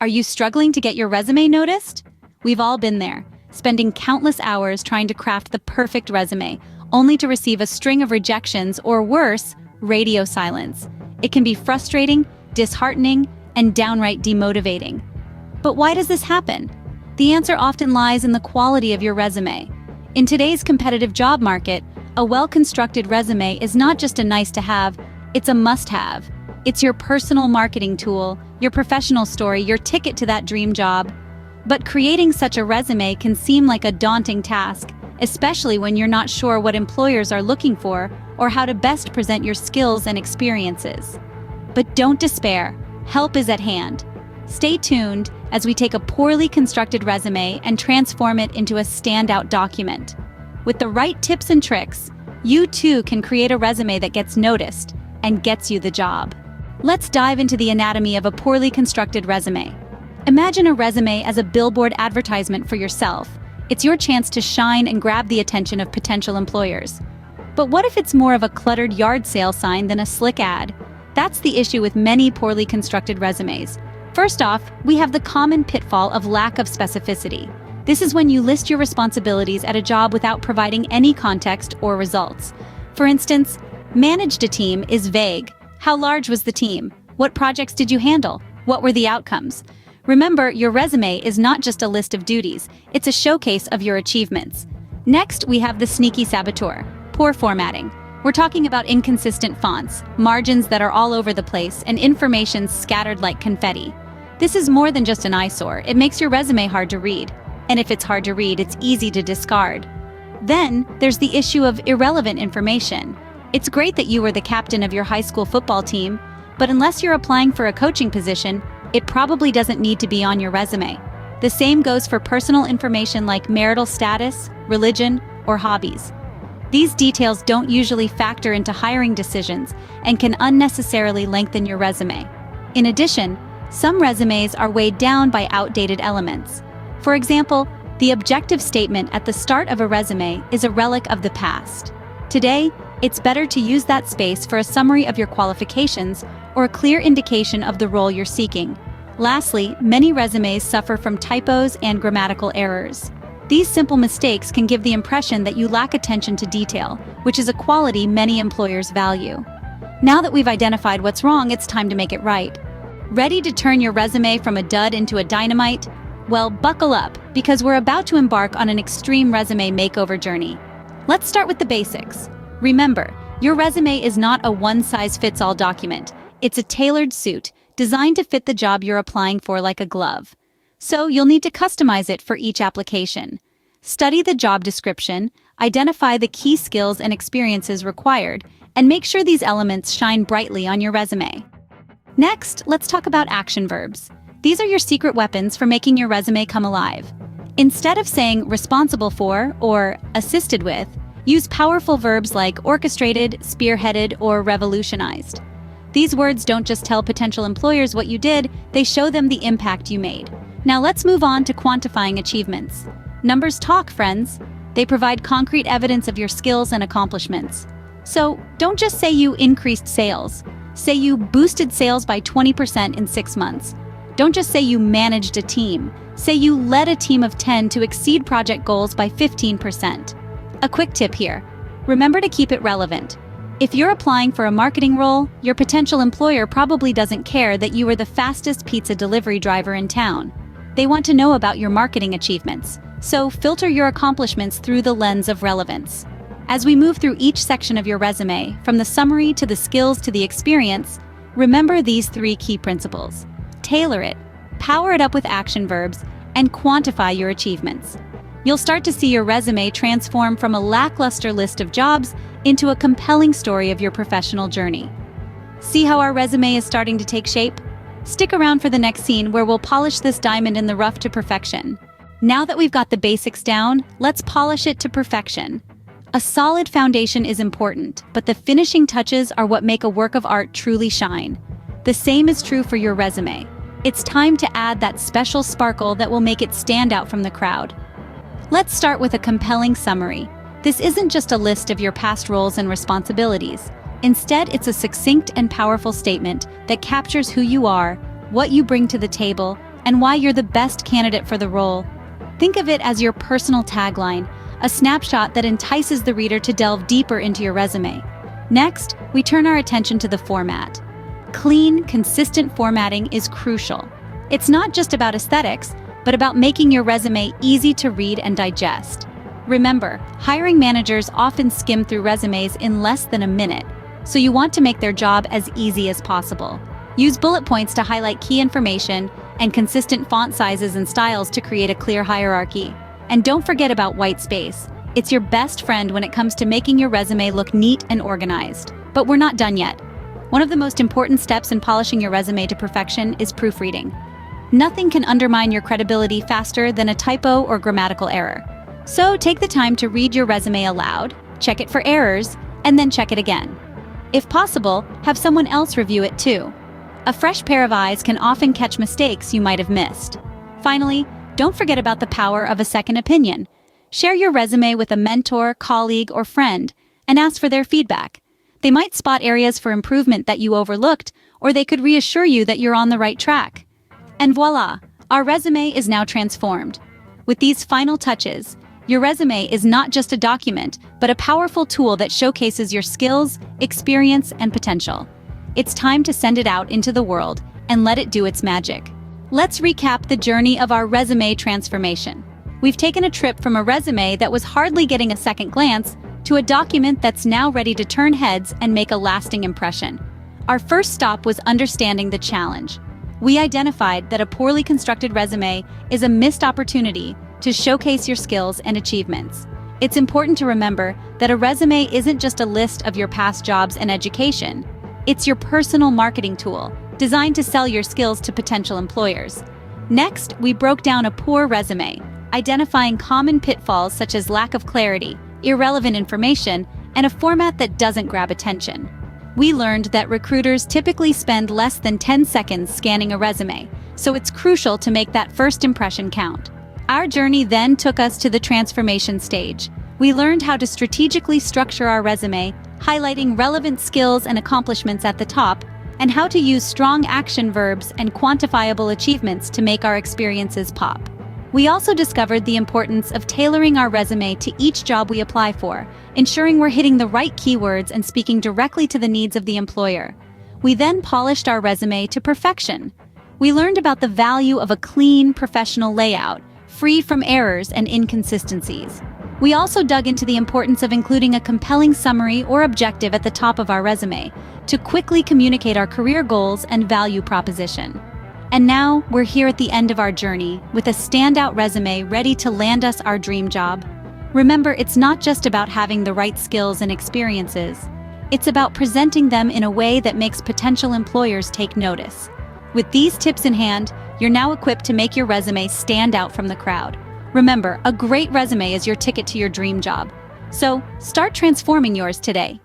Are you struggling to get your resume noticed? We've all been there, spending countless hours trying to craft the perfect resume, only to receive a string of rejections or worse, radio silence. It can be frustrating, disheartening, and downright demotivating. But why does this happen? The answer often lies in the quality of your resume. In today's competitive job market, a well-constructed resume is not just a nice-to-have, it's a must-have. It's your personal marketing tool, your professional story, your ticket to that dream job. But creating such a resume can seem like a daunting task, especially when you're not sure what employers are looking for or how to best present your skills and experiences. But don't despair, help is at hand. Stay tuned as we take a poorly constructed resume and transform it into a standout document. With the right tips and tricks, you too can create a resume that gets noticed and gets you the job. Let's dive into the anatomy of a poorly constructed resume. Imagine a resume as a billboard advertisement for yourself. It's your chance to shine and grab the attention of potential employers. But what if it's more of a cluttered yard sale sign than a slick ad? That's the issue with many poorly constructed resumes. First off, we have the common pitfall of lack of specificity. This is when you list your responsibilities at a job without providing any context or results. For instance, managed a team is vague. How large was the team? What projects did you handle? What were the outcomes? Remember, your resume is not just a list of duties, it's a showcase of your achievements. Next, we have the sneaky saboteur, poor formatting. We're talking about inconsistent fonts, margins that are all over the place, and information scattered like confetti. This is more than just an eyesore, it makes your resume hard to read. And if it's hard to read, it's easy to discard. Then, there's the issue of irrelevant information. It's great that you were the captain of your high school football team, but unless you're applying for a coaching position, it probably doesn't need to be on your resume. The same goes for personal information like marital status, religion, or hobbies. These details don't usually factor into hiring decisions and can unnecessarily lengthen your resume. In addition, some resumes are weighed down by outdated elements. For example, the objective statement at the start of a resume is a relic of the past. Today, it's better to use that space for a summary of your qualifications or a clear indication of the role you're seeking. Lastly, many resumes suffer from typos and grammatical errors. These simple mistakes can give the impression that you lack attention to detail, which is a quality many employers value. Now that we've identified what's wrong, it's time to make it right. Ready to turn your resume from a dud into a dynamite? Well, buckle up, because we're about to embark on an extreme resume makeover journey. Let's start with the basics. Remember, your resume is not a one-size-fits-all document. It's a tailored suit, designed to fit the job you're applying for like a glove. So you'll need to customize it for each application. Study the job description, identify the key skills and experiences required, and make sure these elements shine brightly on your resume. Next, let's talk about action verbs. These are your secret weapons for making your resume come alive. Instead of saying responsible for or assisted with, use powerful verbs like orchestrated, spearheaded, or revolutionized. These words don't just tell potential employers what you did, they show them the impact you made. Now let's move on to quantifying achievements. Numbers talk, friends. They provide concrete evidence of your skills and accomplishments. So don't just say you increased sales. Say you boosted sales by 20% in 6 months. Don't just say you managed a team. Say you led a team of 10 to exceed project goals by 15%. A quick tip here. Remember to keep it relevant. If you're applying for a marketing role, your potential employer probably doesn't care that you were the fastest pizza delivery driver in town. They want to know about your marketing achievements, so filter your accomplishments through the lens of relevance. As we move through each section of your resume, from the summary to the skills to the experience, remember these 3 key principles. Tailor it, power it up with action verbs, and quantify your achievements. You'll start to see your resume transform from a lackluster list of jobs into a compelling story of your professional journey. See how our resume is starting to take shape? Stick around for the next scene where we'll polish this diamond in the rough to perfection. Now that we've got the basics down, let's polish it to perfection. A solid foundation is important, but the finishing touches are what make a work of art truly shine. The same is true for your resume. It's time to add that special sparkle that will make it stand out from the crowd. Let's start with a compelling summary. This isn't just a list of your past roles and responsibilities. Instead, it's a succinct and powerful statement that captures who you are, what you bring to the table, and why you're the best candidate for the role. Think of it as your personal tagline, a snapshot that entices the reader to delve deeper into your resume. Next, we turn our attention to the format. Clean, consistent formatting is crucial. It's not just about aesthetics, but about making your resume easy to read and digest. Remember, hiring managers often skim through resumes in less than a minute, so you want to make their job as easy as possible. Use bullet points to highlight key information and consistent font sizes and styles to create a clear hierarchy. And don't forget about white space. It's your best friend when it comes to making your resume look neat and organized. But we're not done yet. One of the most important steps in polishing your resume to perfection is proofreading. Nothing can undermine your credibility faster than a typo or grammatical error. So take the time to read your resume aloud, check it for errors, and then check it again. If possible, have someone else review it too. A fresh pair of eyes can often catch mistakes you might have missed. Finally, don't forget about the power of a second opinion. Share your resume with a mentor, colleague, or friend, and ask for their feedback. They might spot areas for improvement that you overlooked, or they could reassure you that you're on the right track. And voila, our resume is now transformed. With these final touches, your resume is not just a document, but a powerful tool that showcases your skills, experience, and potential. It's time to send it out into the world and let it do its magic. Let's recap the journey of our resume transformation. We've taken a trip from a resume that was hardly getting a second glance to a document that's now ready to turn heads and make a lasting impression. Our first stop was understanding the challenge. We identified that a poorly constructed resume is a missed opportunity to showcase your skills and achievements. It's important to remember that a resume isn't just a list of your past jobs and education. It's your personal marketing tool, designed to sell your skills to potential employers. Next, we broke down a poor resume, identifying common pitfalls such as lack of clarity, irrelevant information, and a format that doesn't grab attention. We learned that recruiters typically spend less than 10 seconds scanning a resume, so it's crucial to make that first impression count. Our journey then took us to the transformation stage. We learned how to strategically structure our resume, highlighting relevant skills and accomplishments at the top, and how to use strong action verbs and quantifiable achievements to make our experiences pop. We also discovered the importance of tailoring our resume to each job we apply for, ensuring we're hitting the right keywords and speaking directly to the needs of the employer. We then polished our resume to perfection. We learned about the value of a clean, professional layout, free from errors and inconsistencies. We also dug into the importance of including a compelling summary or objective at the top of our resume to quickly communicate our career goals and value proposition. And now, we're here at the end of our journey, with a standout resume ready to land us our dream job. Remember, it's not just about having the right skills and experiences. It's about presenting them in a way that makes potential employers take notice. With these tips in hand, you're now equipped to make your resume stand out from the crowd. Remember, a great resume is your ticket to your dream job. So, start transforming yours today.